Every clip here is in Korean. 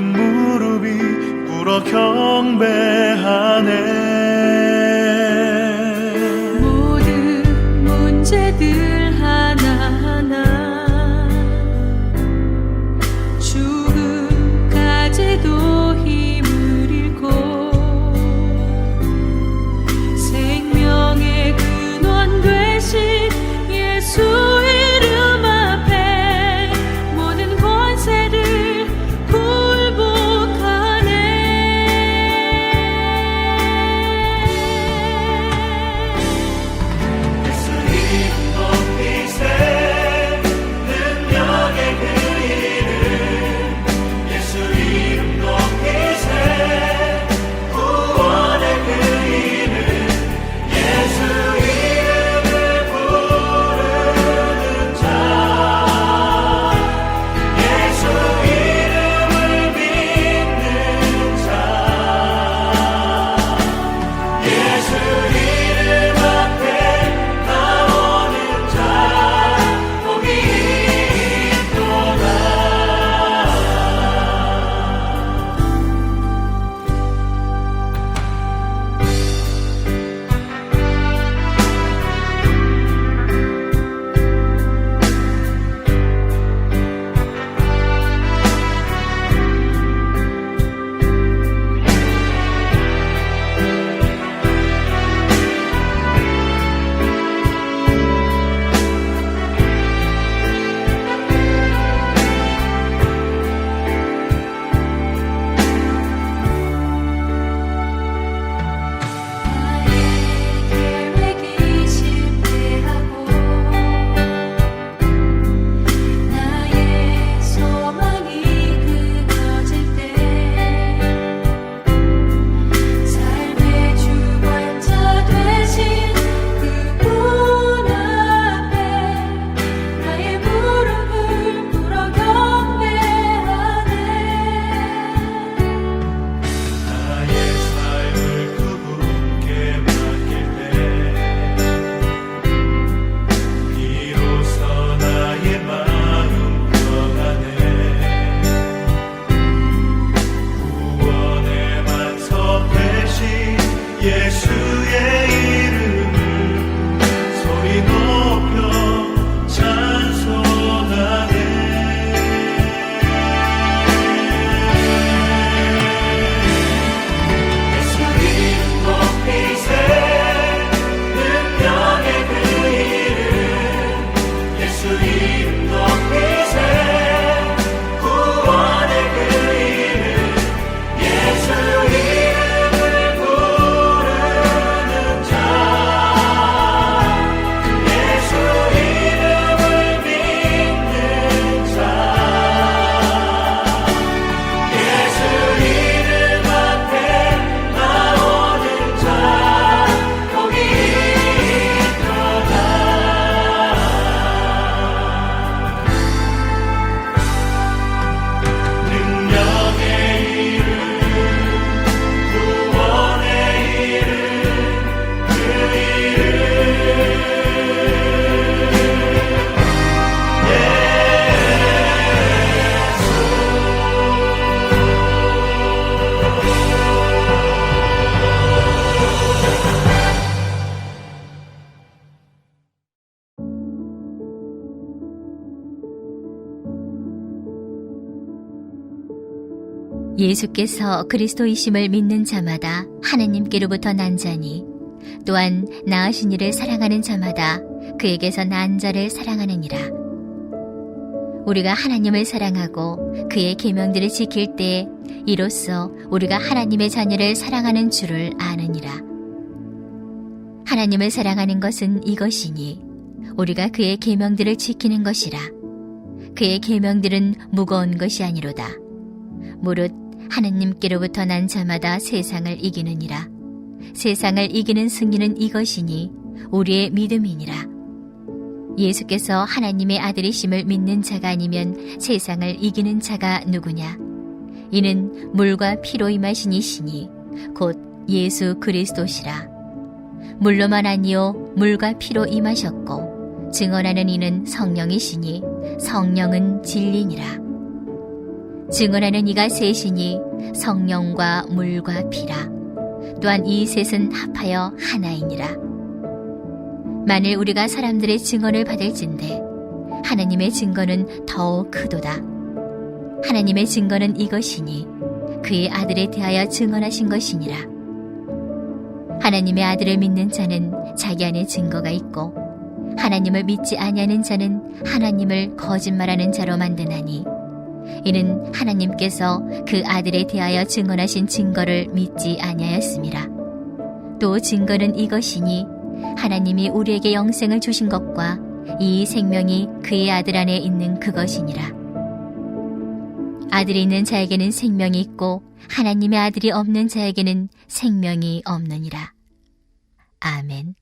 모든 무릎이 꿇어 경배하네. 모든 문제들 하나하나 죽음까지도 힘을 잃고 생명의 근원 되신 예수 이름 앞에 모든 권세를 굴복하네. 예수 이름 높이세 능력의 그 이름 예수 이름 높이세 구원의 그 이름 예수 이름을 부르는 자 예수 이름을 믿는 자 예수 이름 앞에 나오는 자 복이 있도다. 나의 계획이 실패하고 나의 소망이 끊어질 때 삶의 주관자 되신 그분 앞에 나의 무릎을 꿇어 경배하네. 나의 삶을 그분께 맡길 때 비로소 나의 마음 변하네. 구원의 만석 되신 예수의 이름을 소리 높여 찬송하네. 예수 이름 높이세 능력의 그 이름 예수 이름 높이세 구원의 그 이름 예수 이름을 부르는 자 예수 이름을 믿는 자 예수 이름 앞에 나오는 자 복이 있도다. 능력의 이름 구원의 이름 그 이름 예수께서 그리스도이심을 믿는 자마다 하느님께로부터 난 자니 또한 낳으신 이를 사랑하는 자마다 그에게서 난 자를 사랑하느니라. 우리가 하나님을 사랑하고 그의 계명들을 지킬 때에 이로써 우리가 하나님의 자녀를 사랑하는 줄을 아느니라. 하나님을 사랑하는 것은 이것이니 우리가 그의 계명들을 지키는 것이라. 그의 계명들은 무거운 것이 아니로다. 무릇 하느님께로부터 난 자마다 세상을 이기느니라. 세상을 이기는 승리는 이것이니 우리의 믿음이니라. 예수께서 하나님의 아들이심을 믿는 자가 아니면 세상을 이기는 자가 누구냐? 이는 물과 피로 임하신 이시니 곧 예수 그리스도시라. 물로만 아니요 물과 피로 임하셨고 증언하는 이는 성령이시니 성령은 진리니라. 증언하는 이가 셋이니 성령과 물과 피라. 또한 이 셋은 합하여 하나이니라. 만일 우리가 사람들의 증언을 받을진대 하나님의 증거는 더욱 크도다. 하나님의 증거는 이것이니 그의 아들에 대하여 증언하신 것이니라. 하나님의 아들을 믿는 자는 자기 안에 증거가 있고 하나님을 믿지 아니하는 자는 하나님을 거짓말하는 자로 만드나니 이는 하나님께서 그 아들에 대하여 증언하신 증거를 믿지 아니하였음이라. 또 증거는 이것이니 하나님이 우리에게 영생을 주신 것과 이 생명이 그의 아들 안에 있는 그것이니라. 아들이 있는 자에게는 생명이 있고 하나님의 아들이 없는 자에게는 생명이 없느니라. 아멘.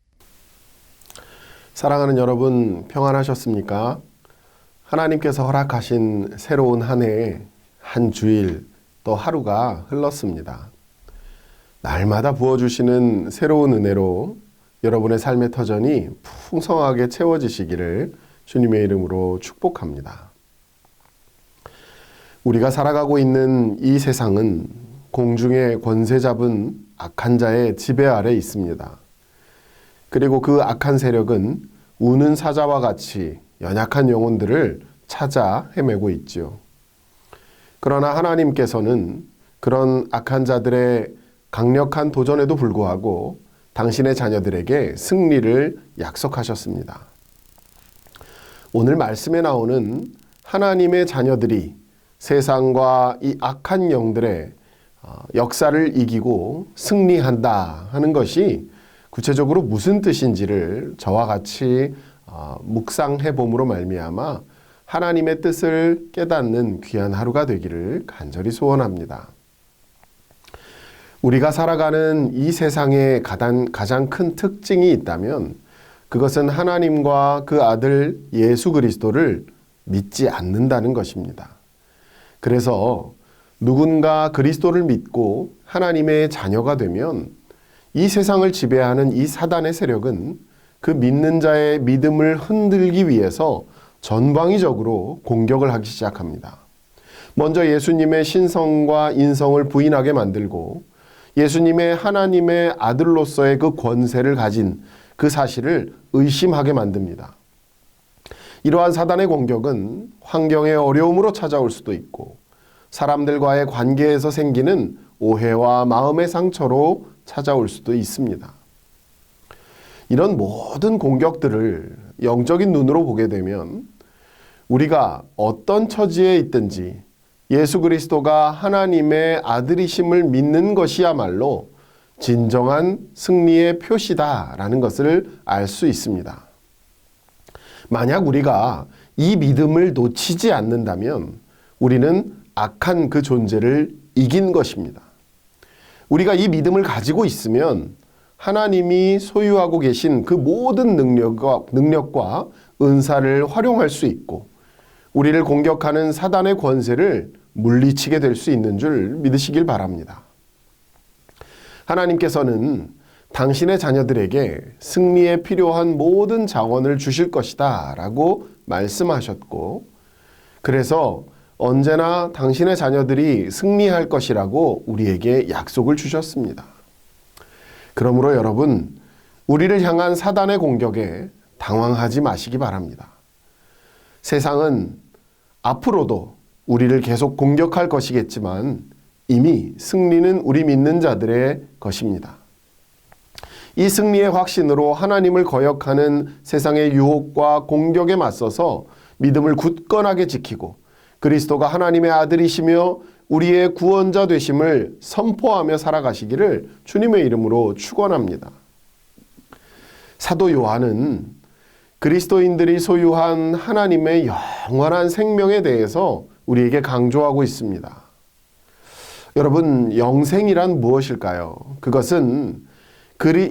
사랑하는 여러분, 평안하셨습니까? 하나님께서 허락하신 새로운 한 해, 한 주일, 또 하루가 흘렀습니다. 날마다 부어주시는 새로운 은혜로 여러분의 삶의 터전이 풍성하게 채워지시기를 주님의 이름으로 축복합니다. 우리가 살아가고 있는 이 세상은 공중의 권세 잡은 악한 자의 지배 아래 있습니다. 그리고 그 악한 세력은 우는 사자와 같이 연약한 영혼들을 찾아 헤매고 있지요. 그러나 하나님께서는 그런 악한 자들의 강력한 도전에도 불구하고 당신의 자녀들에게 승리를 약속하셨습니다. 오늘 말씀에 나오는 하나님의 자녀들이 세상과 이 악한 영들의 역사를 이기고 승리한다 하는 것이 구체적으로 무슨 뜻인지를 저와 같이 묵상해 봄으로 말미암아 하나님의 뜻을 깨닫는 귀한 하루가 되기를 간절히 소원합니다. 우리가 살아가는 이 세상의 가장 큰 특징이 있다면 그것은 하나님과 그 아들 예수 그리스도를 믿지 않는다는 것입니다. 그래서 누군가 그리스도를 믿고 하나님의 자녀가 되면 이 세상을 지배하는 이 사단의 세력은 그 믿는 자의 믿음을 흔들기 위해서 전방위적으로 공격을 하기 시작합니다. 먼저 예수님의 신성과 인성을 부인하게 만들고 예수님의 하나님의 아들로서의 그 권세를 가진 그 사실을 의심하게 만듭니다. 이러한 사단의 공격은 환경의 어려움으로 찾아올 수도 있고 사람들과의 관계에서 생기는 오해와 마음의 상처로 찾아올 수도 있습니다. 이런 모든 공격들을 영적인 눈으로 보게 되면 우리가 어떤 처지에 있든지 예수 그리스도가 하나님의 아들이심을 믿는 것이야말로 진정한 승리의 표시다라는 것을 알 수 있습니다. 만약 우리가 이 믿음을 놓치지 않는다면 우리는 악한 그 존재를 이긴 것입니다. 우리가 이 믿음을 가지고 있으면 하나님이 소유하고 계신 그 모든 능력과 은사를 활용할 수 있고 우리를 공격하는 사단의 권세를 물리치게 될 수 있는 줄 믿으시길 바랍니다. 하나님께서는 당신의 자녀들에게 승리에 필요한 모든 자원을 주실 것이다 라고 말씀하셨고 그래서 언제나 당신의 자녀들이 승리할 것이라고 우리에게 약속을 주셨습니다. 그러므로 여러분, 우리를 향한 사단의 공격에 당황하지 마시기 바랍니다. 세상은 앞으로도 우리를 계속 공격할 것이겠지만 이미 승리는 우리 믿는 자들의 것입니다. 이 승리의 확신으로 하나님을 거역하는 세상의 유혹과 공격에 맞서서 믿음을 굳건하게 지키고 그리스도가 하나님의 아들이시며 우리의 구원자 되심을 선포하며 살아가시기를 주님의 이름으로 축원합니다. 사도 요한은 그리스도인들이 소유한 하나님의 영원한 생명에 대해서 우리에게 강조하고 있습니다. 여러분, 영생이란 무엇일까요? 그것은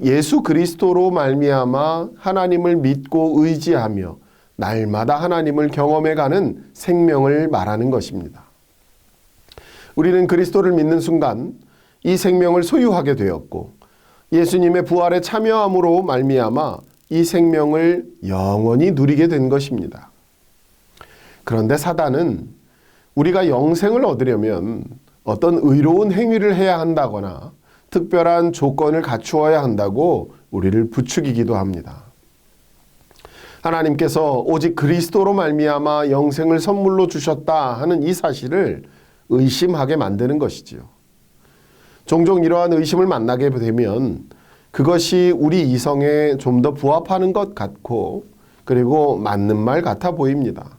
예수 그리스도로 말미암아 하나님을 믿고 의지하며 날마다 하나님을 경험해가는 생명을 말하는 것입니다. 우리는 그리스도를 믿는 순간 이 생명을 소유하게 되었고 예수님의 부활에 참여함으로 말미암아 이 생명을 영원히 누리게 된 것입니다. 그런데 사단은 우리가 영생을 얻으려면 어떤 의로운 행위를 해야 한다거나 특별한 조건을 갖추어야 한다고 우리를 부추기기도 합니다. 하나님께서 오직 그리스도로 말미암아 영생을 선물로 주셨다 하는 이 사실을 의심하게 만드는 것이지요. 종종 이러한 의심을 만나게 되면 그것이 우리 이성에 좀 더 부합하는 것 같고 그리고 맞는 말 같아 보입니다.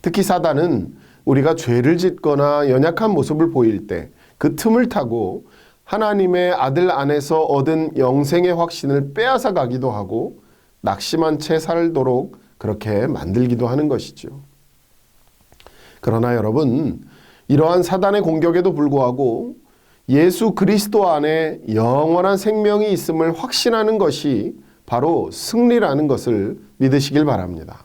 특히 사단은 우리가 죄를 짓거나 연약한 모습을 보일 때 그 틈을 타고 하나님의 아들 안에서 얻은 영생의 확신을 빼앗아 가기도 하고 낙심한 채 살도록 그렇게 만들기도 하는 것이죠. 그러나 여러분, 이러한 사단의 공격에도 불구하고 예수 그리스도 안에 영원한 생명이 있음을 확신하는 것이 바로 승리라는 것을 믿으시길 바랍니다.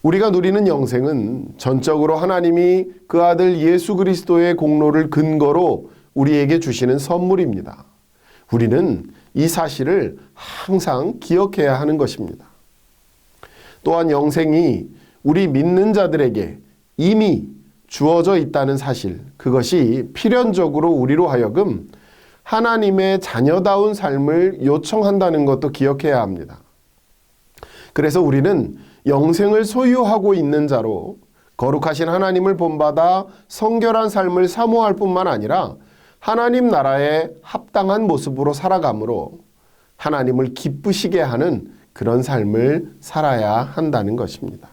우리가 누리는 영생은 전적으로 하나님이 그 아들 예수 그리스도의 공로를 근거로 우리에게 주시는 선물입니다. 우리는 이 사실을 항상 기억해야 하는 것입니다. 또한 영생이 우리 믿는 자들에게 이미 주어져 있다는 사실, 그것이 필연적으로 우리로 하여금 하나님의 자녀다운 삶을 요청한다는 것도 기억해야 합니다. 그래서 우리는 영생을 소유하고 있는 자로 거룩하신 하나님을 본받아 성결한 삶을 사모할 뿐만 아니라 하나님 나라에 합당한 모습으로 살아감으로 하나님을 기쁘시게 하는 그런 삶을 살아야 한다는 것입니다.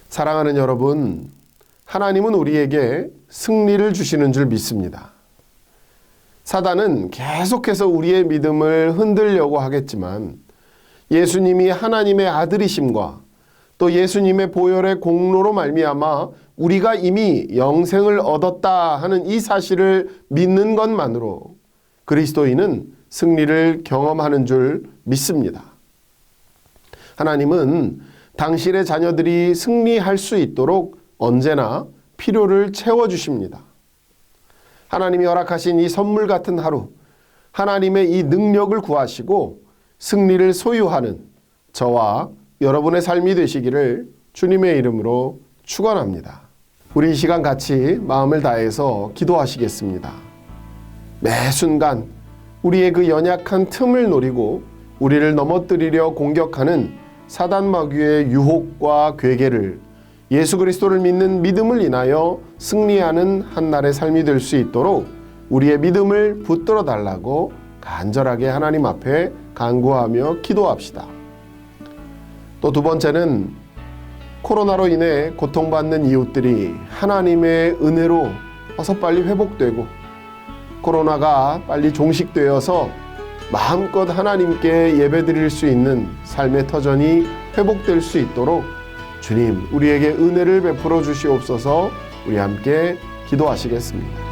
사랑하는 여러분, 하나님은 우리에게 승리를 주시는 줄 믿습니다. 사단은 계속해서 우리의 믿음을 흔들려고 하겠지만 예수님이 하나님의 아들이심과 또 예수님의 보혈의 공로로 말미암아 우리가 이미 영생을 얻었다 하는 이 사실을 믿는 것만으로 그리스도인은 승리를 경험하는 줄 믿습니다. 하나님은 당신의 자녀들이 승리할 수 있도록 언제나 필요를 채워주십니다. 하나님이 허락하신 이 선물 같은 하루, 하나님의 이 능력을 구하시고 승리를 소유하는 저와 여러분의 삶이 되시기를 주님의 이름으로 축원합니다. 우리 이 시간 같이 마음을 다해서 기도하시겠습니다. 매 순간 우리의 그 연약한 틈을 노리고 우리를 넘어뜨리려 공격하는 사단 마귀의 유혹과 괴계를 예수 그리스도를 믿는 믿음을 인하여 승리하는 한날의 삶이 될 수 있도록 우리의 믿음을 붙들어 달라고 간절하게 하나님 앞에 간구하며 기도합시다. 또 두 번째는 코로나로 인해 고통받는 이웃들이 하나님의 은혜로 어서 빨리 회복되고 코로나가 빨리 종식되어서 마음껏 하나님께 예배드릴 수 있는 삶의 터전이 회복될 수 있도록 주님, 우리에게 은혜를 베풀어 주시옵소서. 우리 함께 기도하시겠습니다.